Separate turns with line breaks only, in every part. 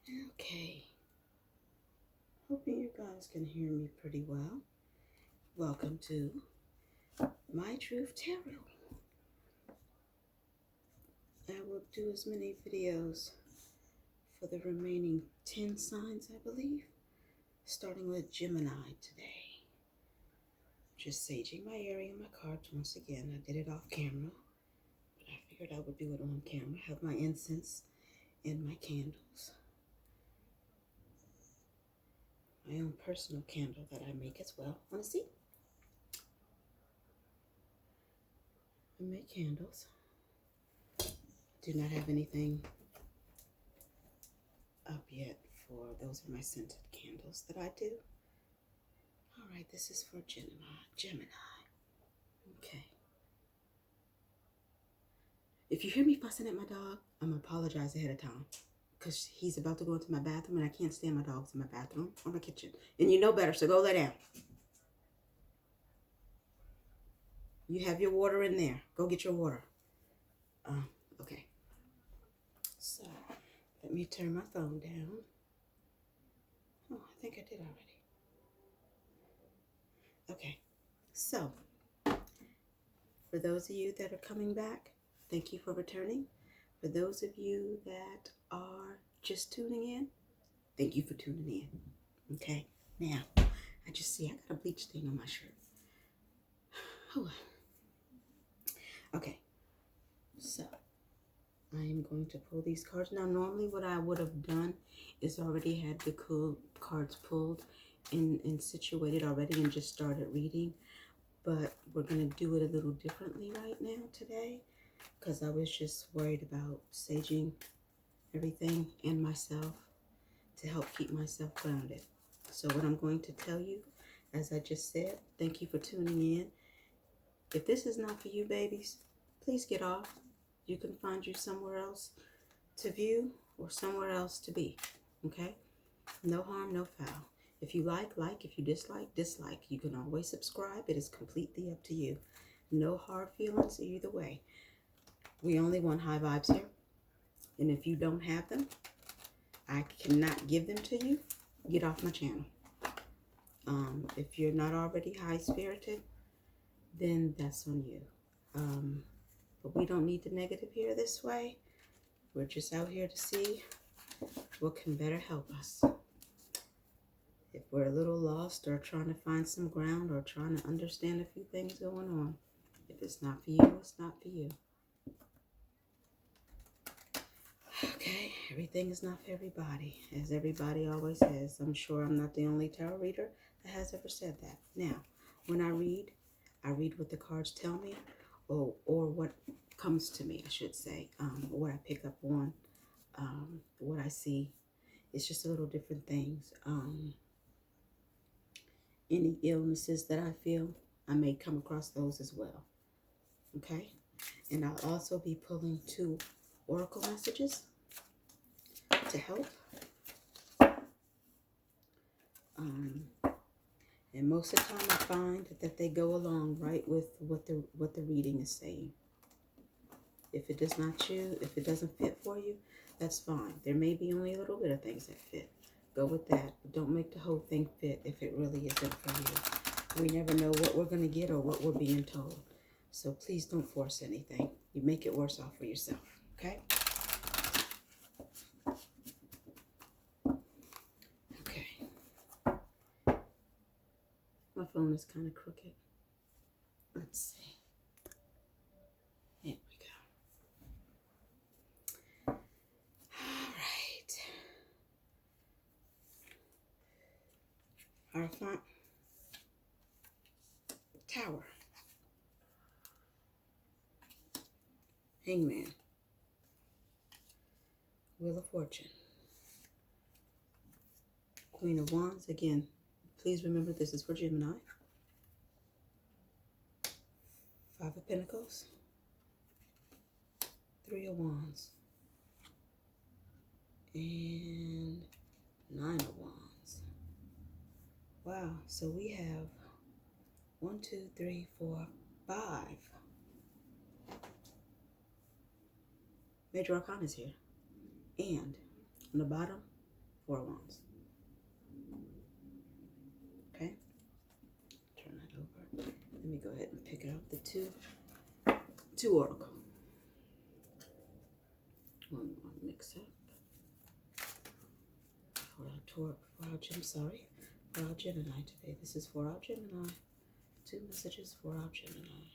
Okay, hoping you guys can hear me pretty well. Welcome to My Truth Tarot. I will do as many videos for the remaining 10 signs, I believe, starting with Gemini today. Just saging my area and my cards once again. I did it off camera, but I figured I would do it on camera. Have my incense and my candles. My own personal candle that I make as well. Want to see? I make candles. Do not have anything up yet for those are my scented candles that I do. All right, this is for Gemini. Okay. If you hear me fussing at my dog, I'm gonna apologize ahead of time because he's about to go into my bathroom and I can't stand my dogs in my bathroom or my kitchen. And you know better, so go lay down. You have your water in there. Go get your water. Okay. So, let me turn my phone down. Oh, I think I did already. Okay. So, for those of you that are coming back, thank you for returning. For those of you that are just tuning in, thank you for tuning in. Okay. Now, I just see I got a bleach stain on my shirt. Oh. Okay. So, I am going to pull these cards. Now, normally what I would have done is already had the cards pulled and situated already and just started reading. But we're going to do it a little differently right now today because I was just worried about saging everything and myself to help keep myself grounded. So what I'm going to tell you, as I just said, thank you for tuning in. If this is not for you, babies, please get off. You can find you somewhere else to view or somewhere else to be, okay? No harm, no foul. If you like. If you dislike. You can always subscribe. It is completely up to you. No hard feelings either way. We only want high vibes here. And if you don't have them, I cannot give them to you. Get off my channel. If you're not already high-spirited, then that's on you. But we don't need the negative here this way. We're just out here to see what can better help us. If we're a little lost or trying to find some ground or trying to understand a few things going on, if it's not for you, it's not for you. Okay, everything is not for everybody, as everybody always says. I'm sure I'm not the only tarot reader that has ever said that. Now, when I read what the cards tell me, or what comes to me, I should say, what I pick up on, what I see. It's just a little different things. Any illnesses that I feel, I may come across those as well. Okay? And I'll also be pulling 2 oracle messages to help. And most of the time I find that they go along right with what the reading is saying. If it does not if it doesn't fit for you, that's fine. There may be only a little bit of things that fit. Go with that. But don't make the whole thing fit if it really isn't for you. We never know what we're going to get or what we're being told. So please don't force anything. You make it worse off for yourself. Okay? Okay. My phone is kind of crooked. Let's see. There we go. All right. Our font. Tower. Hangman. Wheel of Fortune. Queen of Wands. Again, please remember this is for Gemini. 5 of Pentacles. 3 of Wands. And 9 of Wands. Wow, so we have 1, 2, 3, 4, 5. Major Arcana is here. And on the bottom, Four of Wands. Okay. Turn that over. Let me go ahead and pick out the two oracle. One more mix up. For our Gemini today. This is for our Gemini. 2 messages for our Gemini.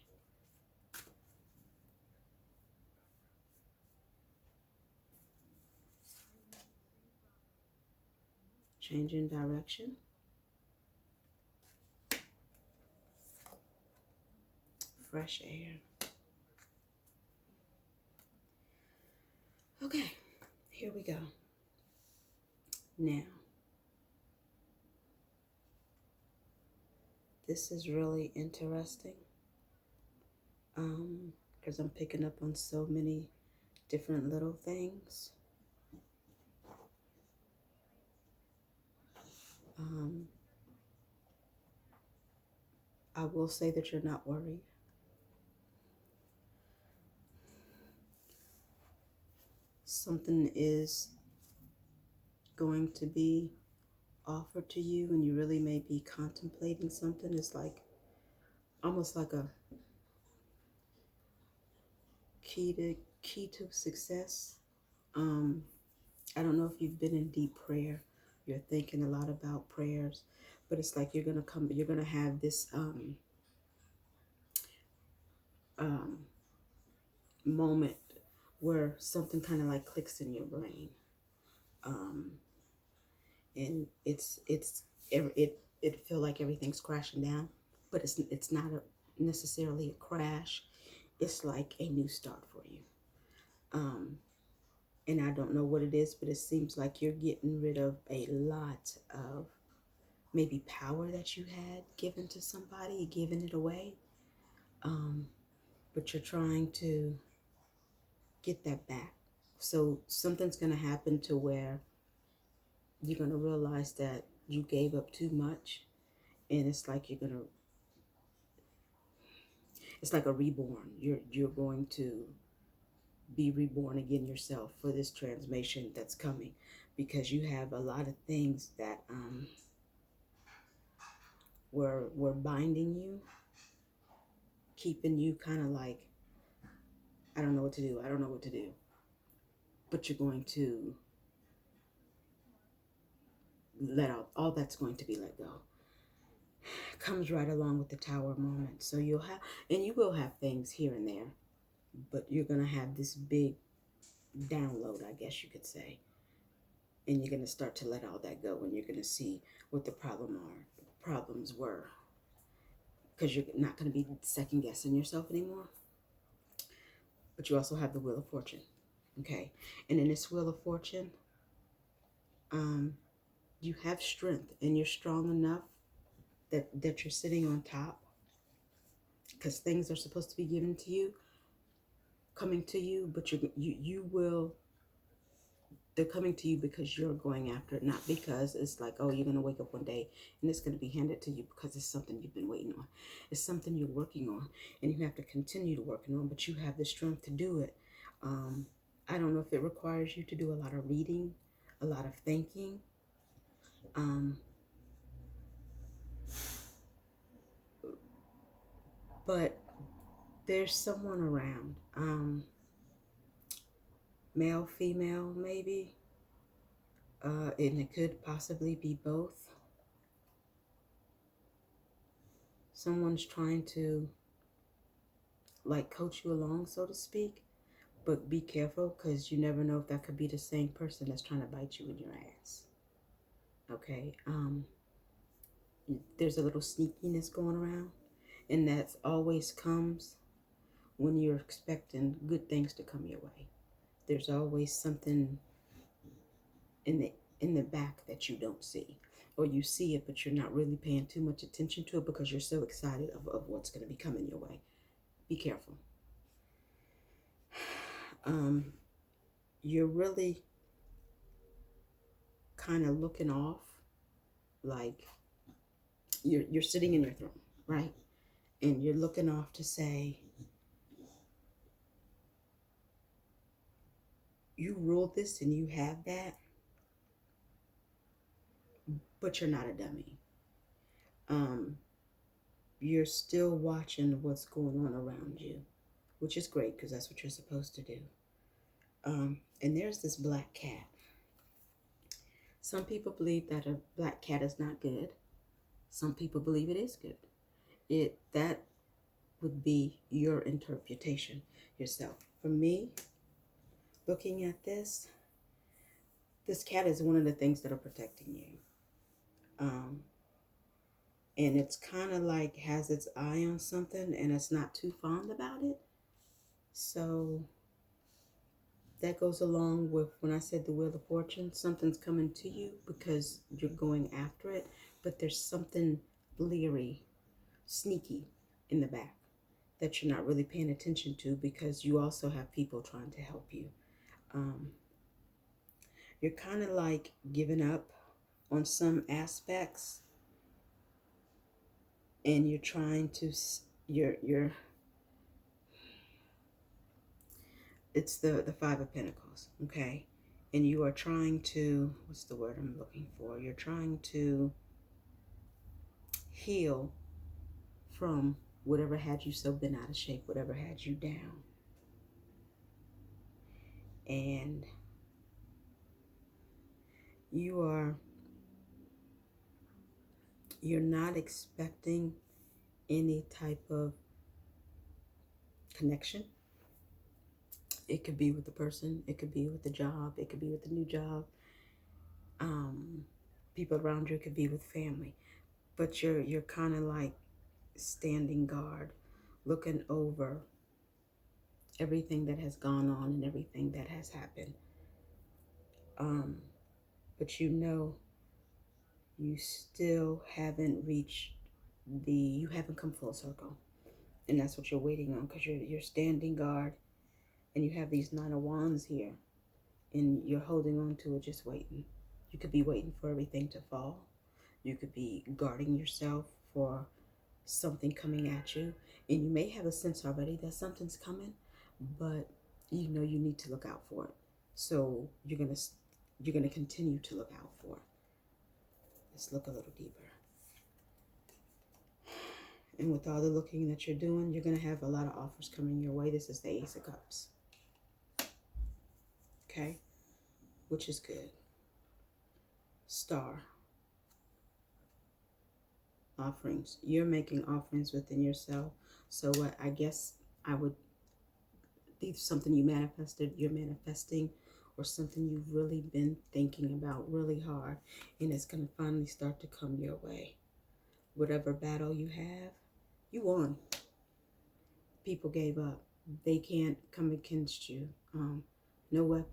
Change in direction. Fresh air. Okay, here we go. Now, this is really interesting because I'm picking up on so many different little things. I will say that you're not worried. Something is going to be offered to you and you really may be contemplating something. It's like almost like a key to success. I don't know if you've been in deep prayer. You're thinking a lot about prayers, but it's like you're gonna have this moment where something kind of like clicks in your brain, and it feel like everything's crashing down, but it's not necessarily a crash. It's like a new start for you. And I don't know what it is, but it seems like you're getting rid of a lot of maybe power that you had given to somebody, giving it away. But you're trying to get that back. So something's going to happen to where you're going to realize that you gave up too much. And it's like it's like a reborn. You're going to be reborn again yourself for this transformation that's coming, because you have a lot of things that were binding you, keeping you kind of like, I don't know what to do. But you're going to let out all that's going to be let go. Comes right along with the Tower moment. So you will have things here and there, but you're going to have this big download, I guess you could say. And you're going to start to let all that go, and you're going to see what the problems were, because you're not going to be second guessing yourself anymore. But you also have the Wheel of Fortune, okay? And in this Wheel of Fortune, you have strength, and you're strong enough that you're sitting on top, because things are supposed to be given to you, coming to you, but they're coming to you because you're going after it, not because it's like, oh, you're going to wake up one day and it's going to be handed to you, because it's something you've been waiting on. It's something you're working on, and you have to continue to working on, but you have the strength to do it. I don't know if it requires you to do a lot of reading, a lot of thinking. But there's someone around, male, female, maybe, and it could possibly be both. Someone's trying to like coach you along, so to speak, but be careful, because you never know if that could be the same person that's trying to bite you in your ass. Okay, there's a little sneakiness going around, and that always comes when you're expecting good things to come your way. There's always something in the back that you don't see, or you see it but you're not really paying too much attention to it because you're so excited of what's going to be coming your way. Be careful. You're really kind of looking off, like you're sitting in your throne, right? And you're looking off to say, you rule this and you have that, but you're not a dummy. You're still watching what's going on around you, which is great because that's what you're supposed to do. And there's this black cat. Some people believe that a black cat is not good. Some people believe it is good. That would be your interpretation yourself. For me, looking at this cat is one of the things that are protecting you. And it's kind of like has its eye on something and it's not too fond about it. So that goes along with when I said the Wheel of Fortune. Something's coming to you because you're going after it, but there's something leery, sneaky in the back that you're not really paying attention to because you also have people trying to help you. You're kind of like giving up on some aspects, and you're trying to it's the Five of Pentacles, okay? And you are trying to, what's the word I'm looking for? You're trying to heal from whatever had you so been out of shape, whatever had you down. And you're not expecting any type of connection. It could be with the person, it could be with the job, it could be with the new job. People around you, it could be with family. But you're kind of like standing guard, looking over everything that has gone on and everything that has happened. But you still haven't reached you haven't come full circle. And that's what you're waiting on, because you're standing guard and you have these Nine of Wands here and you're holding on to it, just waiting. You could be waiting for everything to fall. You could be guarding yourself for something coming at you. And you may have a sense already that something's coming, but you know you need to look out for it. So you're gonna continue to look out for it. Let's look a little deeper. And with all the looking that you're doing, you're going to have a lot of offers coming your way. This is the Ace of Cups. Okay? Which is good. Star. Offerings. You're making offerings within yourself. So what I guess I would be something you manifested, you're manifesting, or something you've really been thinking about really hard, and it's going to finally start to come your way. Whatever battle you have, you won. People gave up. They can't come against you. No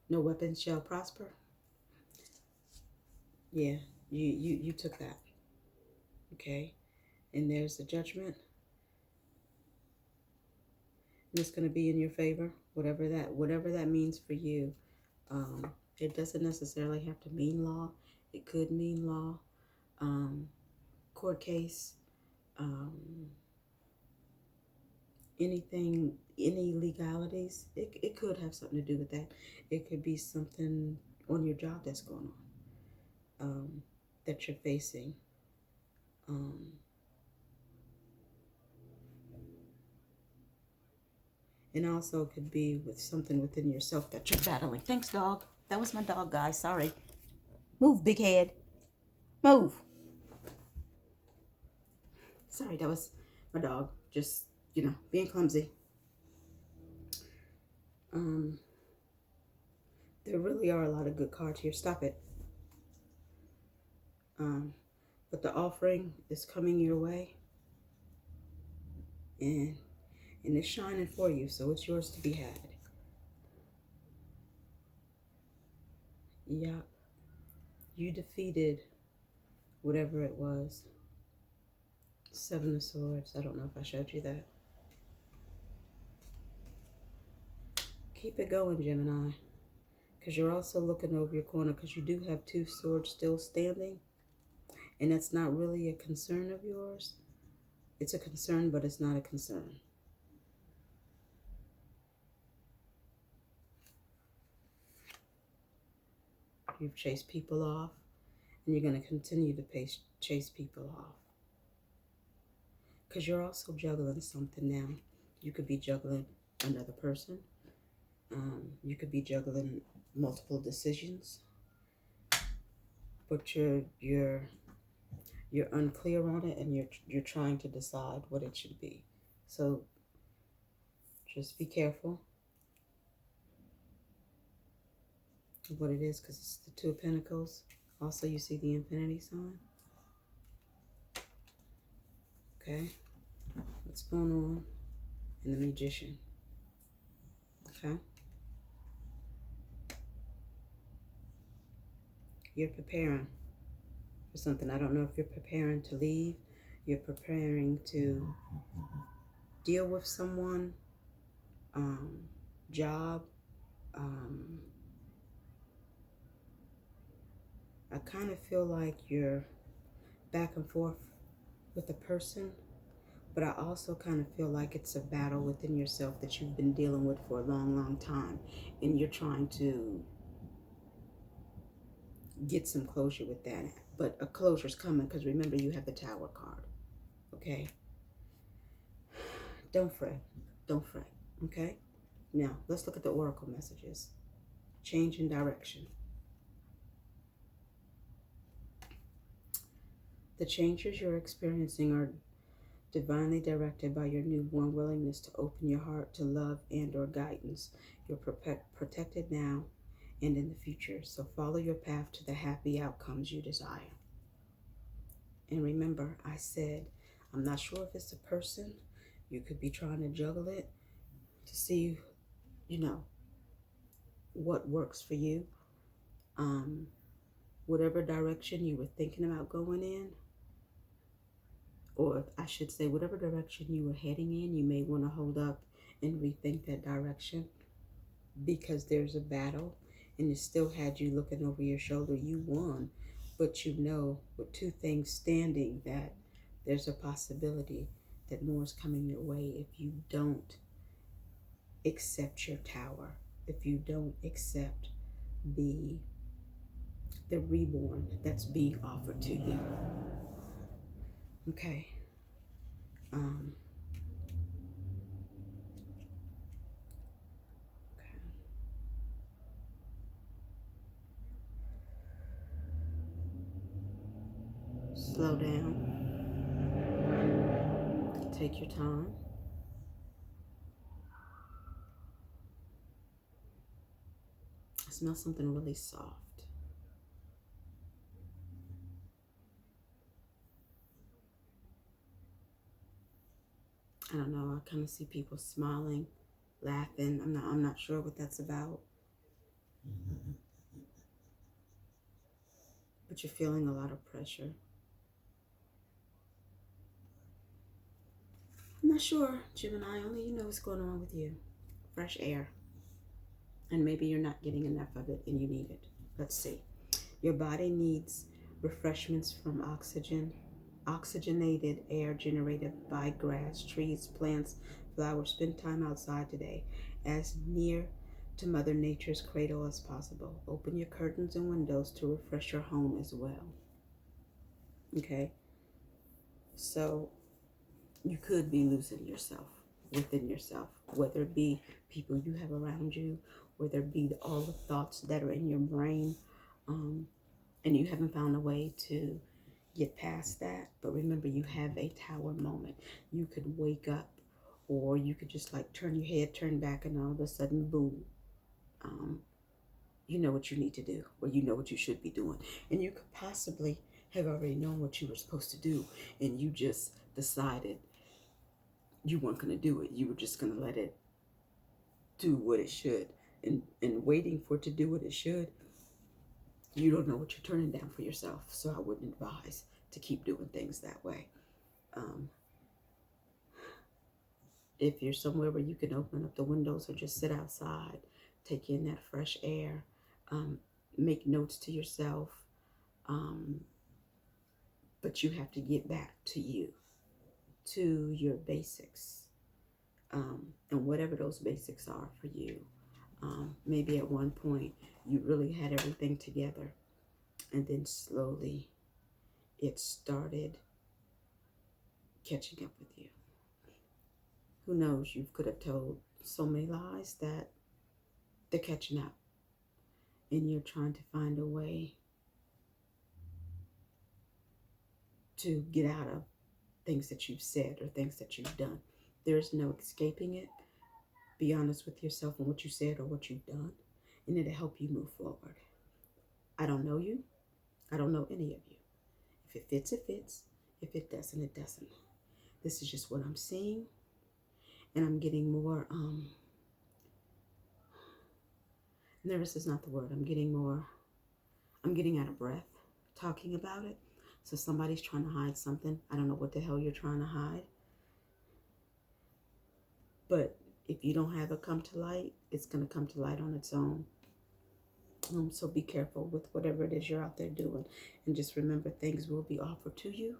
weapon shall prosper. Yeah, you took that. Okay, and there's the Judgment. And it's going to be in your favor, whatever that means for you. It doesn't necessarily have to mean law. It could mean law. Court case, anything, any legalities, it could have something to do with that. It could be something on your job that's going on, that you're facing. And also could be with something within yourself that you're battling. Thanks, dog. That was my dog, guys. Sorry. Move, big head. Move. Sorry, that was my dog. Just, being clumsy. There really are a lot of good cards here. Stop it. But the offering is coming your way. And it's shining for you, so it's yours to be had. Yep. You defeated whatever it was. Seven of Swords. I don't know if I showed you that. Keep it going, Gemini. Because you're also looking over your corner, because you do have two swords still standing. And that's not really a concern of yours. It's a concern, but it's not a concern. You've chased people off, and you're going to continue to chase people off. Because you're also juggling something now. You could be juggling another person. You could be juggling multiple decisions. But you're unclear on it, and you're trying to decide what it should be. So just be careful of what it is, because it's the Two of Pentacles. Also, you see the infinity sign. Okay, what's going on in the Magician? Okay, you're preparing for something. I don't know if you're preparing to leave. You're preparing to deal with someone, job. I kind of feel like you're back and forth with a person, but I also kind of feel like it's a battle within yourself that you've been dealing with for a long, long time, and you're trying to get some closure with that. But a closure's coming, because remember, you have the Tower card. Okay? Don't fret. Don't fret. Okay? Now, let's look at the Oracle messages. Change in direction. The changes you're experiencing are divinely directed by your newborn willingness to open your heart to love and or guidance. You're protected now and in the future. So follow your path to the happy outcomes you desire. And remember, I said, I'm not sure if it's a person. You could be trying to juggle it to see, what works for you. Whatever direction you were thinking about going in, or I should say, whatever direction you were heading in, you may want to hold up and rethink that direction, because there's a battle, and it still had you looking over your shoulder. You won, but with two things standing, that there's a possibility that more is coming your way if you don't accept your Tower, if you don't accept the reborn that's being offered to you. Okay. Okay. Slow down. Take your time. I smell something really soft. I don't know. I kind of see people smiling, laughing. I'm not sure what that's about. But you're feeling a lot of pressure. I'm not sure, Gemini. Only you know what's going on with you. Fresh air. And maybe you're not getting enough of it and you need it. Let's see. Your body needs refreshments from oxygenated air generated by grass, trees, plants, flowers. Spend time outside today, as near to Mother Nature's cradle as possible. Open your curtains and windows to refresh your home as well. Okay? So you could be losing yourself within yourself, whether it be people you have around you, whether it be all the thoughts that are in your brain, and you haven't found a way to get past that. But remember, you have a Tower moment. You could wake up, or you could just like turn your head, turn back, and all of a sudden, boom, you know what you need to do, or you know what you should be doing. And you could possibly have already known what you were supposed to do, and you just decided you weren't going to do it. You were just going to let it do what it should. And waiting for it to do what it should, you don't know what you're turning down for yourself. So I wouldn't advise to keep doing things that way. If you're somewhere where you can open up the windows or just sit outside, take in that fresh air, make notes to yourself, but you have to get back to you, to your basics, and whatever those basics are for you. Maybe at one point you really had everything together, and then slowly it started catching up with you. Who knows? You could have told so many lies that they're catching up, and you're trying to find a way to get out of things that you've said or things that you've done. There's no escaping it. Be honest with yourself on what you said or what you've done, and it'll help you move forward. I don't know you. I don't know any of you. If it fits, it fits. If it doesn't, it doesn't. This is just what I'm seeing, and I'm getting more, nervous is not the word. I'm getting out of breath talking about it. So somebody's trying to hide something. I don't know what the hell you're trying to hide. But if you don't have it come to light, it's going to come to light on its own. So be careful with whatever it is you're out there doing. And just remember, things will be offered to you,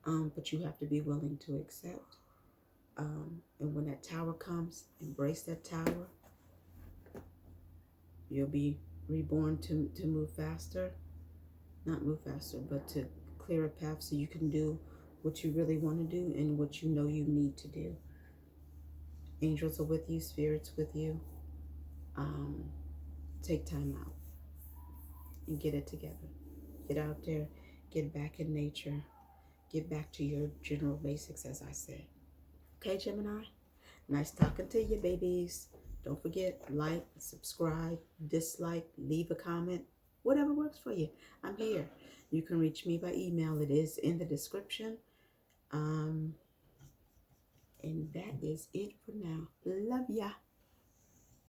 but you have to be willing to accept. And when that tower comes, embrace that tower. You'll be reborn to move faster. Not move faster, but to clear a path so you can do what you really want to do and what you know you need to do. Angels are with you, spirits with you. Take time out and get it together. Get out there, get back in nature, get back to your general basics, as I said. Okay, Gemini? Nice talking to you, babies. Don't forget, like, subscribe, dislike, leave a comment, whatever works for you. I'm here. You can reach me by email. It is in the description. And that is it for now. Love ya.